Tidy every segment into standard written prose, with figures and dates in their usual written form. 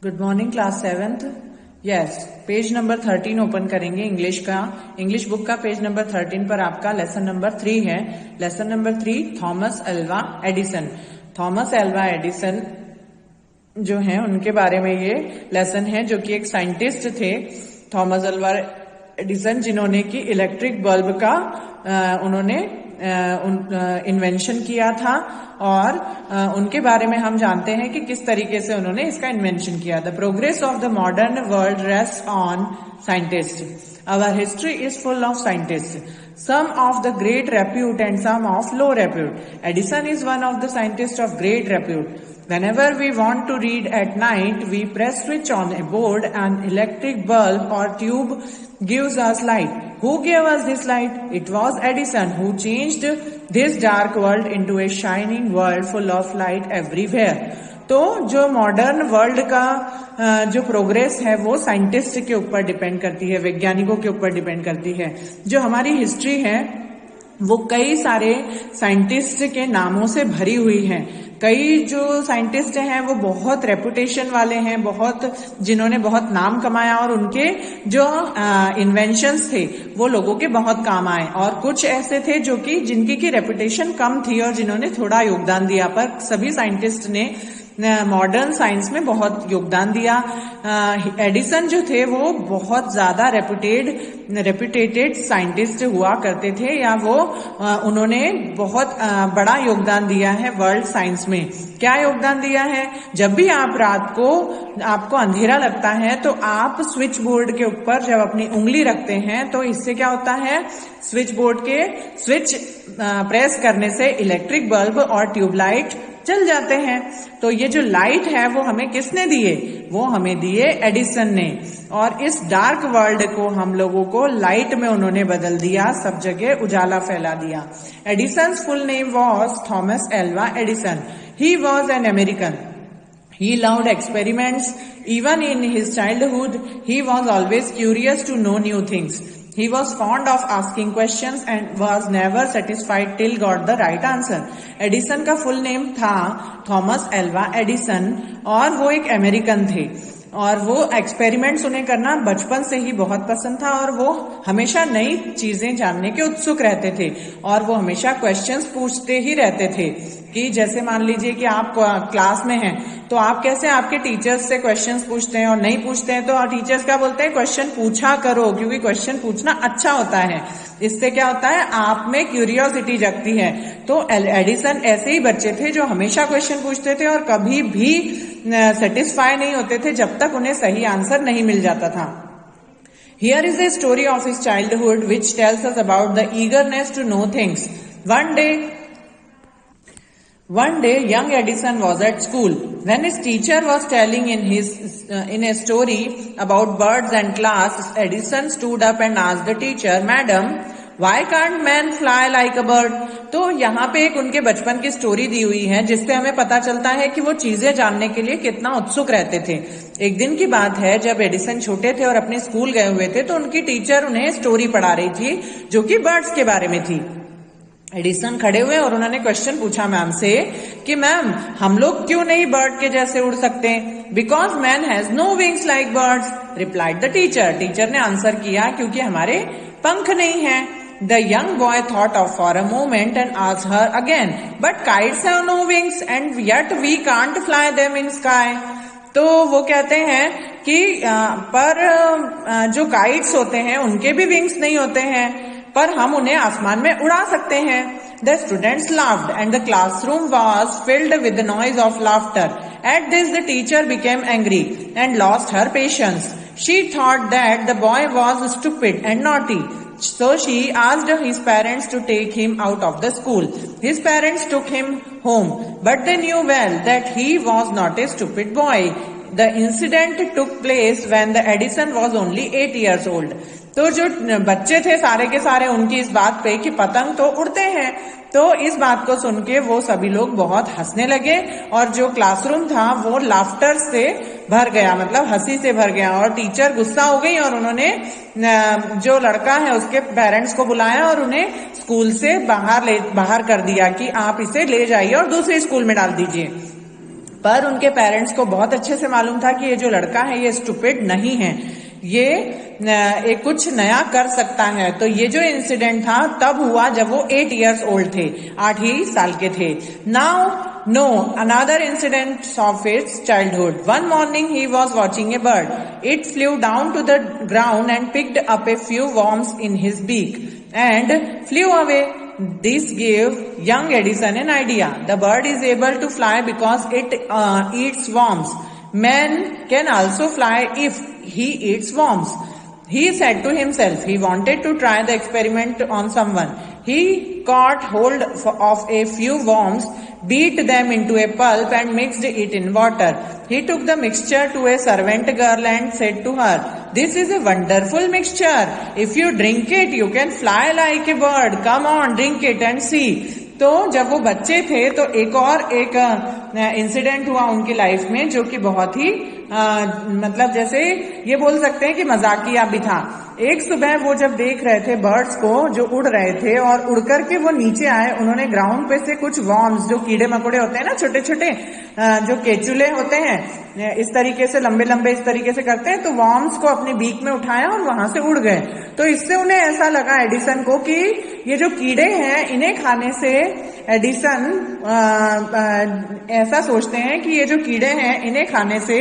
Good morning class 7th। Yes, page number 13 open करेंगे English का। English book का page number 13 पर आपका लेसन नंबर 3 है। Lesson number 3 Thomas Alva Edison. Thomas Alva Edison जो है उनके बारे में ये लेसन है, जो कि एक साइंटिस्ट थे थॉमस अल्वा एडिसन, जिन्होंने की इलेक्ट्रिक बल्ब का उन्होंने इन्वेंशन किया था। और उनके बारे में हम जानते हैं कि किस तरीके से उन्होंने इसका इन्वेंशन किया। The progress of the modern world rest on scientist. Our history is full of scientists, some of the great repute and some of low repute. Edison is one of the scientists of great repute. Whenever we want to read at night, we press switch on a board, an electric bulb or tube gives us light. Who gave us this light? It was Edison who changed this dark world into a shining world full of light everywhere. तो जो modern world का जो progress है वो scientist के ऊपर depend करती है, वैज्ञानिकों के ऊपर डिपेंड करती है। जो हमारी हिस्ट्री है वो कई सारे साइंटिस्ट के नामों से भरी हुई है। कई जो साइंटिस्ट हैं वो बहुत रेपुटेशन वाले हैं, जिन्होंने बहुत नाम कमाया, और उनके जो इन्वेंशंस थे वो लोगों के बहुत काम आए। और कुछ ऐसे थे जो कि जिनकी की रेपुटेशन कम थी और जिन्होंने थोड़ा योगदान दिया, पर सभी साइंटिस्ट ने मॉडर्न साइंस में बहुत योगदान दिया। एडिसन जो थे वो बहुत ज्यादा रेपुटेटेड साइंटिस्ट हुआ करते थे, या वो उन्होंने बहुत बड़ा योगदान दिया है वर्ल्ड साइंस में। क्या योगदान दिया है? जब भी आप रात को आपको अंधेरा लगता है तो आप स्विच बोर्ड के ऊपर जब अपनी उंगली रखते हैं तो इससे क्या होता है, स्विच बोर्ड के स्विच प्रेस करने से इलेक्ट्रिक बल्ब और ट्यूबलाइट चल जाते हैं। तो ये जो लाइट है वो हमें किसने दिए? वो हमें दिए एडिसन ने। और इस डार्क वर्ल्ड को हम लोगों को लाइट में उन्होंने बदल दिया, सब जगह उजाला फैला दिया। Edison's full name was Thomas Alva Edison. He was an American. He loved experiments. Even in his childhood, he was always curious to know new things. He was fond of asking questions and was never satisfied till got the right answer. Edison का full name था Thomas Alva Edison, और वो एक American थे। और वो experiments उन्हें करना बचपन से ही बहुत पसंद था, और वो हमेशा नई चीजें जानने के उत्सुक रहते थे, और वो हमेशा क्वेश्चंस पूछते ही रहते थे। कि जैसे मान लीजिए कि आप क्लास में हैं तो आप कैसे आपके टीचर्स से क्वेश्चंस पूछते हैं, और नहीं पूछते हैं तो टीचर्स क्या बोलते हैं, क्वेश्चन पूछा करो, क्योंकि क्वेश्चन पूछना अच्छा होता है। इससे क्या होता है, आप में क्यूरियोसिटी जगती है। तो एडिसन ऐसे ही बच्चे थे जो हमेशा क्वेश्चन पूछते थे और कभी भी सेटिस्फाई नहीं होते थे जब तक उन्हें सही आंसर नहीं मिल जाता था। Here is a story of his childhood which tells us about the eagerness to know things. One day, young Edison was at school. When his teacher was telling in a story about birds and class, Edison stood up and asked the teacher, "Madam, why can't man fly like a bird?" तो यहाँ पे एक उनके बचपन की story दी हुई है, जिससे हमें पता चलता है कि वो चीजें जानने के लिए कितना उत्सुक रहते थे। एक दिन की बात है, जब एडिसन छोटे थे और अपने स्कूल गए हुए थे, तो उनकी टीचर उन्हें स्टोरी पढ़ा रही थी जो कि बर्ड्स के बारे में थी। एडिसन खड़े हुए और उन्होंने क्वेश्चन पूछा मैम से कि मैम, हम लोग क्यों नहीं बर्ड के जैसे उड़ सकते? Because man has no wings like birds, replied the teacher. Teacher ने आंसर किया, क्योंकि हमारे पंख नहीं हैं। The young boy thought of for a moment and asked her again, but kites have no wings and yet we can't fly them in sky. तो वो कहते हैं कि पर जो काइट्स होते हैं उनके भी विंग्स नहीं होते हैं, पर हम उन्हें आसमान में उड़ा सकते हैं। The students laughed and the classroom was filled with the noise of laughter. At this, the teacher became angry and lost her patience. She thought that the boy was stupid and naughty. So she asked his parents to take him out of the school. His parents took him home, but they knew well that he was not a stupid boy. The incident took place when the Edison was only 8 years old. तो जो बच्चे थे सारे के सारे उनकी इस बात पे कि पतंग तो उड़ते हैं, तो इस बात को सुन के वो सभी लोग बहुत हंसने लगे, और जो क्लासरूम था वो लाफ्टर से भर गया, मतलब हंसी से भर गया। और टीचर गुस्सा हो गई और उन्होंने जो लड़का है उसके पेरेंट्स को बुलाया और उन्हें स्कूल से बाहर कर दिया कि आप इसे ले जाइए और दूसरे स्कूल में डाल दीजिए। पर उनके पेरेंट्स को बहुत अच्छे से मालूम था कि ये जो लड़का है ये स्टूपिड नहीं है, ये कुछ नया कर सकता है। तो ये जो इंसिडेंट था तब हुआ जब वो 8 years old थे, 8 ही साल के थे। Now no another incident of his childhood. One morning he was watching a bird, it flew down to the ground and picked up a few worms in his beak and flew away. This gave young Edison an idea. The bird is able to fly because it eats worms. Man can also fly if he eats worms. He said to himself, he wanted to try the experiment on someone. He caught hold of a few worms, beat them into a pulp and mixed it in water. He took the mixture to a servant girl and said to her, "This is a wonderful mixture. If you drink it, you can fly like a bird. Come on, drink it and see." तो जब वो बच्चे थे तो एक incident हुआ उनकी life में जो कि बहुत ही मतलब जैसे ये बोल सकते हैं कि मजाकिया भी था। एक सुबह वो जब देख रहे थे बर्ड्स को जो उड़ रहे थे और उड़ करके वो नीचे आए, उन्होंने ग्राउंड पे से कुछ वॉर्म्स जो कीड़े मकोड़े होते हैं ना, छोटे छोटे जो केचुले होते हैं, इस तरीके से लंबे लंबे इस तरीके से करते हैं, तो वॉर्म्स को अपने बीक में उठाया और वहां से उड़ गए। तो इससे उन्हें ऐसा लगा एडिसन को कि ये जो कीड़े हैं इन्हें खाने से एडिसन ऐसा सोचते हैं कि ये जो कीड़े हैं इन्हें खाने से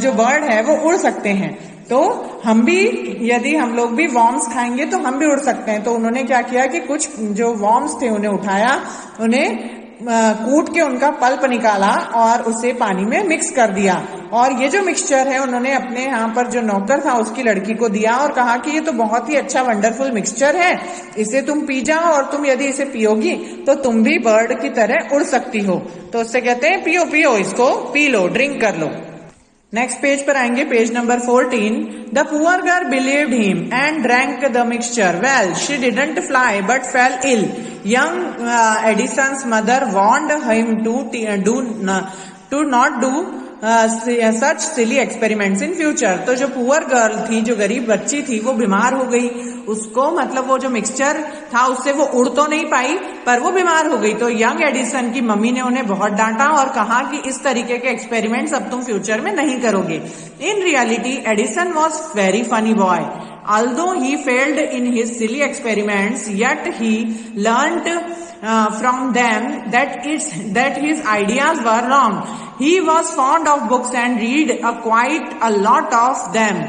जो बर्ड है वो उड़ सकते हैं। तो हम भी, यदि हम लोग भी वॉर्म्स खाएंगे तो हम भी उड़ सकते हैं। तो उन्होंने क्या किया कि कुछ जो वॉर्म्स थे उन्हें उठाया, उन्हें कूट के उनका पल्प निकाला और उसे पानी में मिक्स कर दिया। और ये जो मिक्सचर है उन्होंने अपने यहाँ पर जो नौकर था उसकी लड़की को दिया और कहा कि ये तो बहुत ही अच्छा वंडरफुल मिक्सचर है, इसे तुम पी जाओ और तुम यदि इसे पियोगी तो तुम भी बर्ड की तरह उड़ सकती हो। तो उससे कहते हैं पियो पियो, इसको पी लो, ड्रिंक कर लो। नेक्स्ट पेज पर आएंगे, page number 14। The poor girl believed him and drank the mixture. Well she didn't fly but fell ill. Young Edison's mother warned him to not do such silly experiments in future. तो जो poor girl थी, जो गरीब बच्ची थी, वो बीमार हो गई। उसको मतलब वो जो मिक्सचर था उससे वो उड़ तो नहीं पाई पर वो बीमार हो गई। तो यंग एडिसन की मम्मी ने उन्हें बहुत डांटा और कहा कि इस तरीके के एक्सपेरिमेंट्स अब तुम फ्यूचर में नहीं करोगे। In reality Edison was very funny boy. Although he failed in his silly experiments, yet he learnt from them that his ideas were wrong. He was fond of books and read quite a lot of them.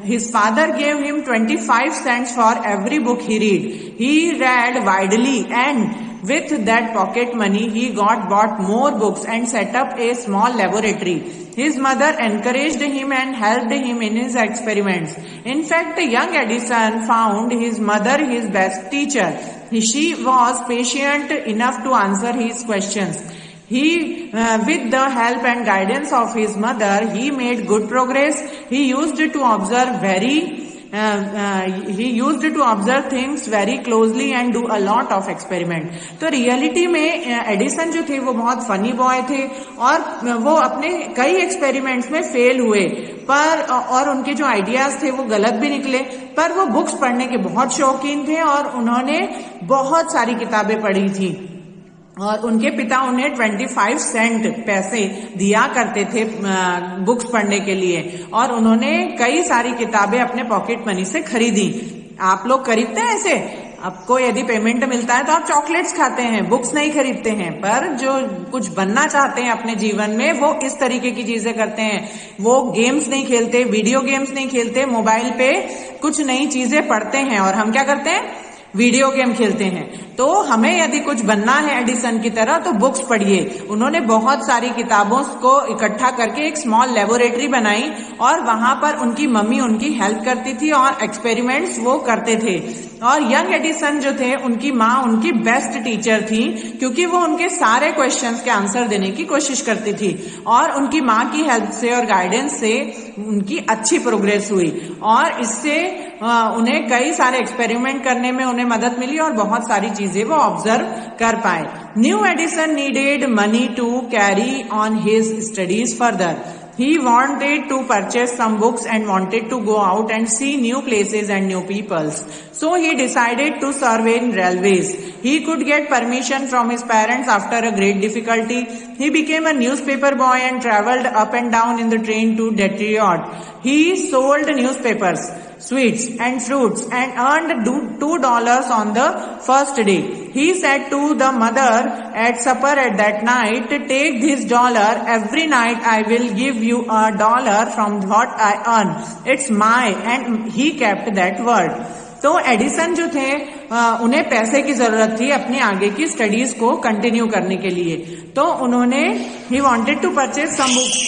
His father gave him 25 cents for every book he read. He read widely and with that pocket money he bought more books and set up a small laboratory. His mother encouraged him and helped him in his experiments. In fact, young Edison found his mother his best teacher. She was patient enough to answer his questions. With the help and guidance of his mother, he made good progress. He used to observe things very closely and do a lot of experiment. तो reality में Edison जो थे वो बहुत funny boy थे और वो अपने कई एक्सपेरिमेंट्स में फेल हुए पर और उनके जो आइडियाज थे वो गलत भी निकले, पर वो बुक्स पढ़ने के बहुत शौकीन थे और उन्होंने बहुत सारी किताबें पढ़ी थी। और उनके पिता उन्हें 25 सेंट पैसे दिया करते थे बुक्स पढ़ने के लिए और उन्होंने कई सारी किताबें अपने पॉकेट मनी से खरीदी। आप लोग खरीदते हैं ऐसे? आपको यदि पेमेंट मिलता है तो आप चॉकलेट्स खाते हैं, बुक्स नहीं खरीदते हैं। पर जो कुछ बनना चाहते हैं अपने जीवन में वो इस तरीके की चीजें करते हैं। वो गेम्स नहीं खेलते, वीडियो गेम्स नहीं खेलते, मोबाइल पे कुछ नई चीजें पढ़ते हैं और हम क्या करते हैं? वीडियो गेम खेलते हैं। तो हमें यदि कुछ बनना है एडिसन की तरह तो बुक्स पढ़िए। उन्होंने बहुत सारी किताबों को इकट्ठा करके एक स्मॉल लेबोरेटरी बनाई और वहां पर उनकी मम्मी उनकी हेल्प करती थी और एक्सपेरिमेंट्स वो करते थे। और यंग एडिसन जो थे उनकी माँ उनकी बेस्ट टीचर थी क्योंकि वो उनके सारे क्वेश्चंस के आंसर देने की कोशिश करती थी और उनकी माँ की हेल्प से और गाइडेंस से उनकी अच्छी प्रोग्रेस हुई और इससे उन्हें कई सारे एक्सपेरिमेंट करने में उन्हें मदद मिली और बहुत सारी चीजें वो ऑब्जर्व कर पाए। New Edison needed money to carry on his studies further. He wanted to purchase some books and wanted to go out and see new places and new peoples. So he decided to serve in railways. He could get permission from his parents after a great difficulty. He became a newspaper boy and traveled up and down in the train to Detroit. He sold newspapers, sweets and fruits and earned $2 on the first day. He said to the mother at supper at that night, "Take this $1. Every night I will give you $1 from what I earn. It's my." And he kept that word. तो Edison जो थे उन्हें पैसे की जरूरत थी अपनी आगे की स्टडीज को कंटिन्यू करने के लिए. तो उन्होंने he wanted to purchase some books.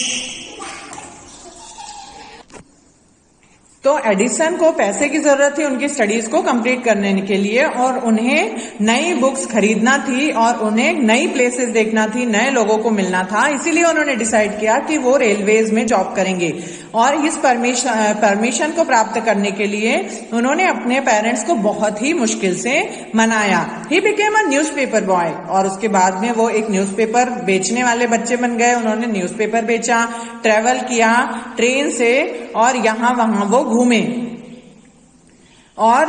तो एडिसन को पैसे की जरूरत थी उनकी स्टडीज को कंप्लीट करने के लिए और उन्हें नई बुक्स खरीदना थी और उन्हें नई प्लेसेस देखना थी, नए लोगों को मिलना था. इसीलिए उन्होंने डिसाइड किया कि वो रेलवेज में जॉब करेंगे. और इस परमिशन को प्राप्त करने के लिए उन्होंने अपने पेरेंट्स को बहुत ही मुश्किल से मनाया. He became a newspaper boy. और उसके बाद में वो एक न्यूज़पेपर बेचने वाले बच्चे बन गए. उन्होंने न्यूज़पेपर बेचा, ट्रेवल किया ट्रेन से और यहाँ वहां वो घूमे. और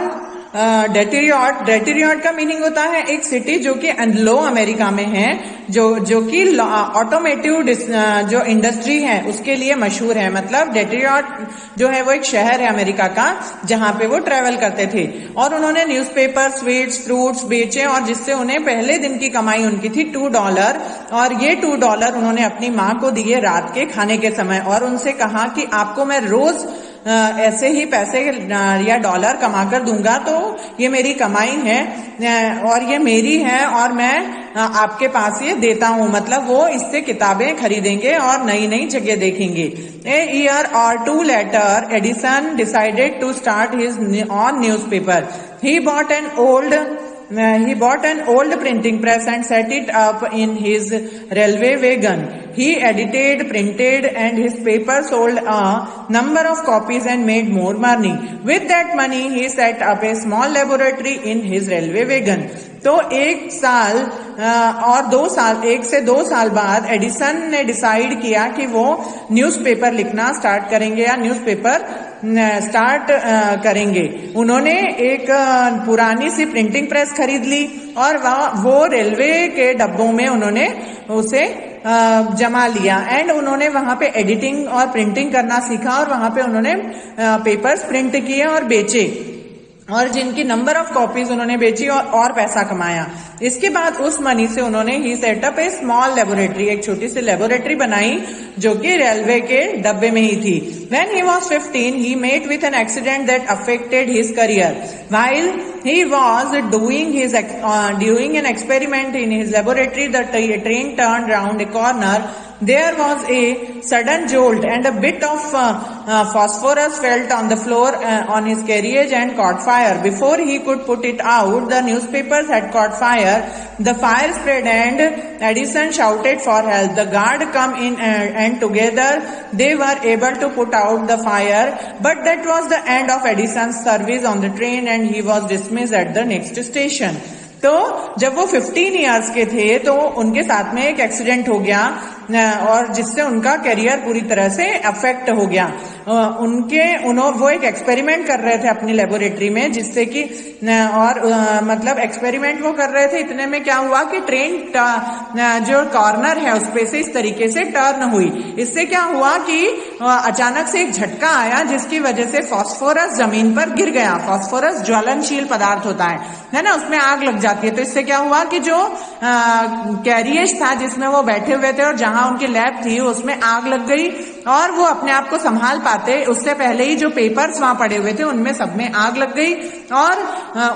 डेट्रियट का मीनिंग होता है एक सिटी जो कि एंग्लो अमेरिका में है, जो कि ऑटोमेटिव जो इंडस्ट्री है उसके लिए मशहूर है. मतलब डेट्रियट जो है वो एक शहर है अमेरिका का जहां पे वो ट्रेवल करते थे. और उन्होंने न्यूज़पेपर, स्वीट्स, फ्रूट्स बेचे और जिससे उन्हें पहले दिन की कमाई उनकी थी $2. और ये $2 उन्होंने अपनी माँ को दिए रात के खाने के समय और उनसे कहा कि आपको मैं रोज ऐसे ही पैसे या $1 कमा कर दूंगा, तो ये मेरी कमाई है और ये मेरी है और मैं आपके पास ये देता हूं. मतलब वो इससे किताबें खरीदेंगे और नई नई जगह देखेंगे. A year or 2 later, Edison decided to start his own newspaper. He bought an old printing press and set it up in his railway wagon. He edited, printed, and his paper sold a number of copies and made more money. With that money, he set up a small laboratory in his railway wagon. तो 1 साल और 2 साल, 1 से 2 साल बाद Edison ने decide किया कि वो न्यूज़पेपर लिखना स्टार्ट करेंगे या न्यूज़पेपर स्टार्ट करेंगे. उन्होंने एक पुरानी सी प्रिंटिंग प्रेस खरीद ली और वो रेलवे के डब्बों में उन्होंने उसे जमा लिया. एंड उन्होंने वहां पे एडिटिंग और प्रिंटिंग करना सीखा और वहां पे उन्होंने पेपर्स प्रिंट किए और बेचे और जिनकी नंबर ऑफ कॉपीज उन्होंने बेची और पैसा कमाया. इसके बाद उस मनी से उन्होंने ही सेटअप ए स्मॉल लेबोरेटरी, एक छोटी सी लेबोरेटरी बनाई जो कि रेलवे के डब्बे में ही थी. When he was 15, he met with an accident that affected his career. While he was doing an experiment in his laboratory, the train turned round a corner. There was a sudden jolt and a bit of phosphorus fell on the floor on his carriage and caught fire. Before he could put it out, the newspapers had caught fire. The fire spread and Edison shouted for help. The guard come in and together they were able to put out the fire. But that was the end of Edison's service on the train and he was dismissed at the next station. तो जब वो 15 years के थे तो उनके साथ में एक एक्सीडेंट हो गया और जिससे उनका करियर पूरी तरह से अफेक्ट हो गया. वो एक एक्सपेरिमेंट कर रहे थे अपनी लेबोरेटरी में जिससे कि और मतलब एक्सपेरिमेंट वो कर रहे थे. इतने में क्या हुआ कि ट्रेन जो कॉर्नर है उस पे से इस तरीके से टर्न हुई. इससे क्या हुआ कि अचानक से एक झटका आया जिसकी वजह से फास्फोरस जमीन पर गिर गया. फास्फोरस ज्वलनशील पदार्थ होता है ना, उसमें आग लग जाती है. तो इससे क्या हुआ कि जो कैरियज था जिसमें वो बैठे हुए थे और जहां उनकी लैब थी उसमें आग लग गई और वो अपने आप को संभाल पाते उससे पहले ही जो पेपर्स वहां पड़े हुए थे उनमें सब में आग लग गई और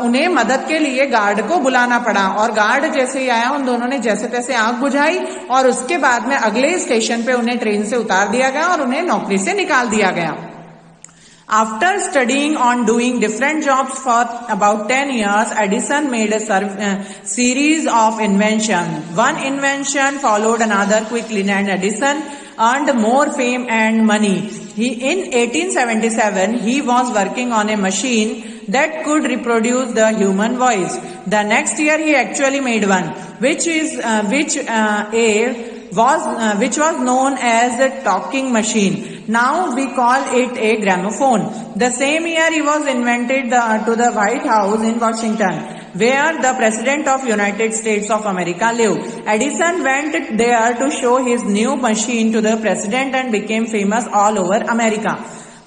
उन्हें मदद के लिए गार्ड को बुलाना पड़ा. और गार्ड जैसे ही आया उन दोनों ने जैसे तैसे आग बुझाई और उसके बाद में अगले स्टेशन पे उन्हें ट्रेन से उतार दिया गया और उन्हें नौकरी से निकाल दिया गया. After studying on doing different jobs for about 10 years, Edison made a series of inventions. One invention followed another quickly and Edison earned more fame and money. In 1877, he was working on a machine that could reproduce the human voice. The next year, he actually made one, which which was known as a talking machine. Now we call it a gramophone. The same year he was invented to the White House in Washington, where the President of United States of America lived. Edison went there to show his new machine to the President and became famous all over America.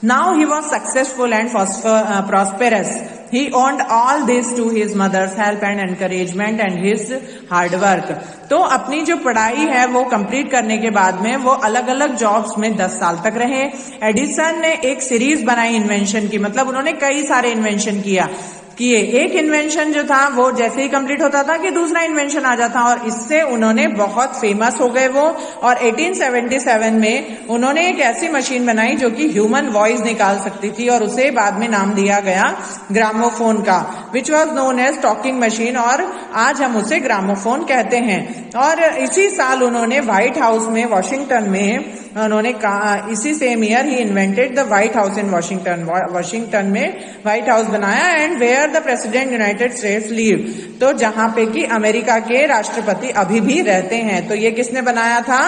Now he was successful and prosperous. He owed all this to his mother's help and encouragement and his hard work. तो अपनी जो पढ़ाई है वो complete करने के बाद में वो अलग अलग जॉब्स में 10 साल तक रहे. एडिसन ने एक सीरीज बनाई इन्वेंशन की, मतलब उन्होंने कई सारे इन्वेंशन किए. एक इन्वेंशन जो था वो जैसे ही कंप्लीट होता था कि दूसरा इन्वेंशन आ जाता, और इससे उन्होंने बहुत फेमस हो गए वो. और 1877 में उन्होंने एक ऐसी मशीन बनाई जो कि ह्यूमन वॉइस निकाल सकती थी, और उसे बाद में नाम दिया गया ग्रामोफोन का, which was known as talking machine, और आज हम उसे ग्रामोफोन कहते हैं. और इसी साल उन्होंने व्हाइट हाउस में वाशिंगटन में उन्होंने कहा, इसी same year he invented the White House in Washington. Washington में व्हाइट हाउस बनाया, and where the president United States live, तो जहां पे कि अमेरिका के राष्ट्रपति अभी भी रहते हैं. तो ये किसने बनाया था?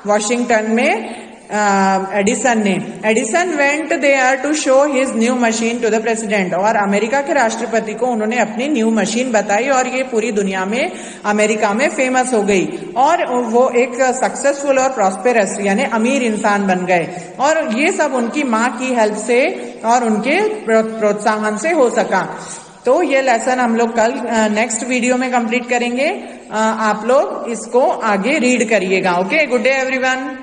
वाशिंगटन में एडिसन ने. Edison went there to show his new machine to the president, और अमेरिका के राष्ट्रपति को उन्होंने अपनी न्यू मशीन बताई, और ये पूरी दुनिया में अमेरिका में फेमस हो गई, और वो एक सक्सेसफुल और प्रॉस्पेरस यानी अमीर इंसान बन गए. और ये सब उनकी माँ की हेल्प से और उनके प्रोत्साहन से हो सका. तो ये लेसन हम लोग कल नेक्स्ट वीडियो में कंप्लीट करेंगे. आप लोग इसको आगे रीड करिएगा. Okay, good day everyone.